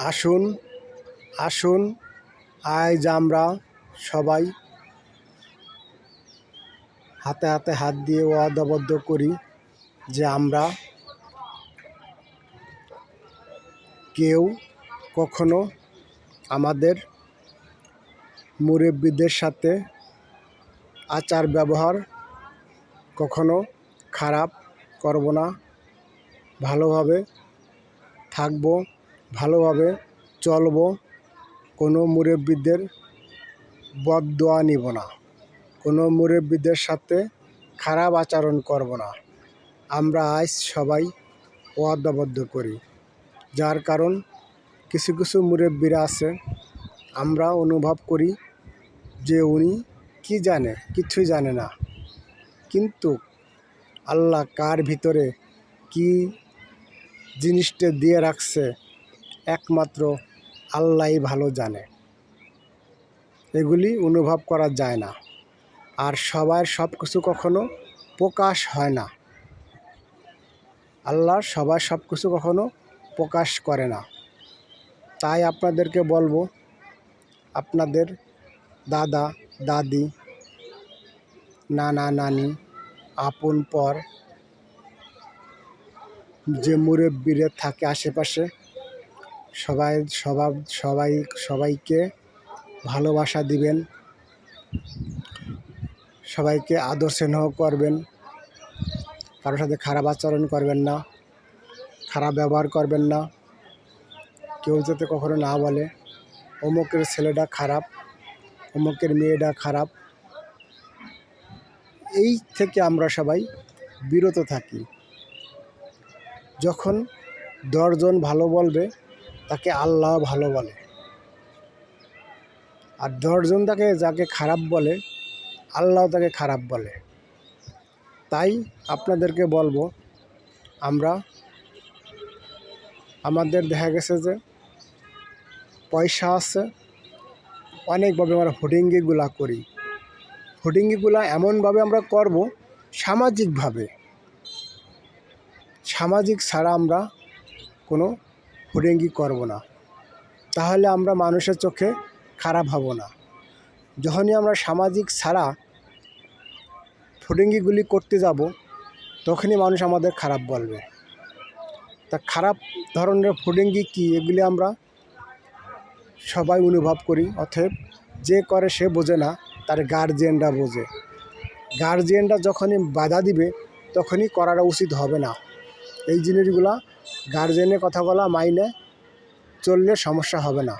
আসুন আসুন আজ আমরা সবাই হাতে হাতে হাত দিয়ে ওয়াদাবদ্ধ করি যে আমরা কেউ কখনো আমাদের মুরব্বিদের সাথে আচার ব্যবহার কখনো খারাপ করব না, ভালোভাবে থাকব, ভালোভাবে চলব, কোনো মুরব্বিদের বদদোয়া নিব না, কোনো মুরব্বিদের সাথে খারাপ আচরণ করব না। আমরা আজ সবাই ওয়াদাবদ্ধ করি। যার কারণ কিছু কিছু মুরব্বিরা আছে, আমরা অনুভব করি যে উনি কি জানে, কিছুই জানে না, কিন্তু আল্লাহ কার ভিতরে কি জিনিসটা দিয়ে রাখছে একমাত্র আল্লাহই ভালো জানে। এগুলি অনুভব করা যায় না, আর সবার সব কিছু কখনো প্রকাশ হয় না। আল্লাহ সবার সব কিছু কখনো প্রকাশ করে না। তাই আপনাদেরকে বলবো, আপনাদের দাদা দাদি, নানা নানি, আপন পর যে মুরব্বিরা থাকে আশেপাশে, সবাইকে ভালোবাসা দিবেন, সবাইকে আদর স্নেহ করবেন, কারোর সাথে খারাপ আচরণ করবেন না, খারাপ ব্যবহার করবেন না। কেউ যাতে কখনো না বলে অমুকের ছেলেটা খারাপ, অমুকের মেয়েটা খারাপ। এই থেকে আমরা সবাই বিরত থাকি। যখন 10 জন ভালো বলবে তাকে আল্লাহ ভালো বলে, আর 10 জন যাকে খারাপ বলে আল্লাহ তাকে খারাপ বলে। তাই আপনাদেরকে বলবো, আমাদের দেখা গেছে যে পয়সা আছে, অনেকভাবে আমরা হোর্ডিংগুলা করি। হোর্ডিংগুলা এমনভাবে আমরা করব সামাজিকভাবে, সামাজিক ছাড়া আমরা কোনো হোর্ডিংই করব না। তাহলে আমরা মানুষের চোখে খারাপ হব না। যখনই আমরা সামাজিক ছাড়া হোর্ডিংগুলি করতে যাব, তখনই মানুষ আমাদের খারাপ বলবে। তা খারাপ ধরনের হোর্ডিংই কী, এগুলি আমরা সবাই অনুভব করি। অতএব যে করে সে বোঝে না, তার গার্জিয়ানরা বোঝে। গার্জিয়ানরা যখনই বাধা দিবে তখনই করাটা উচিত হবে না। এই জিনিসগুলা গার্জিয়ানের কথা বলা মাইনে চললে সমস্যা হবে না।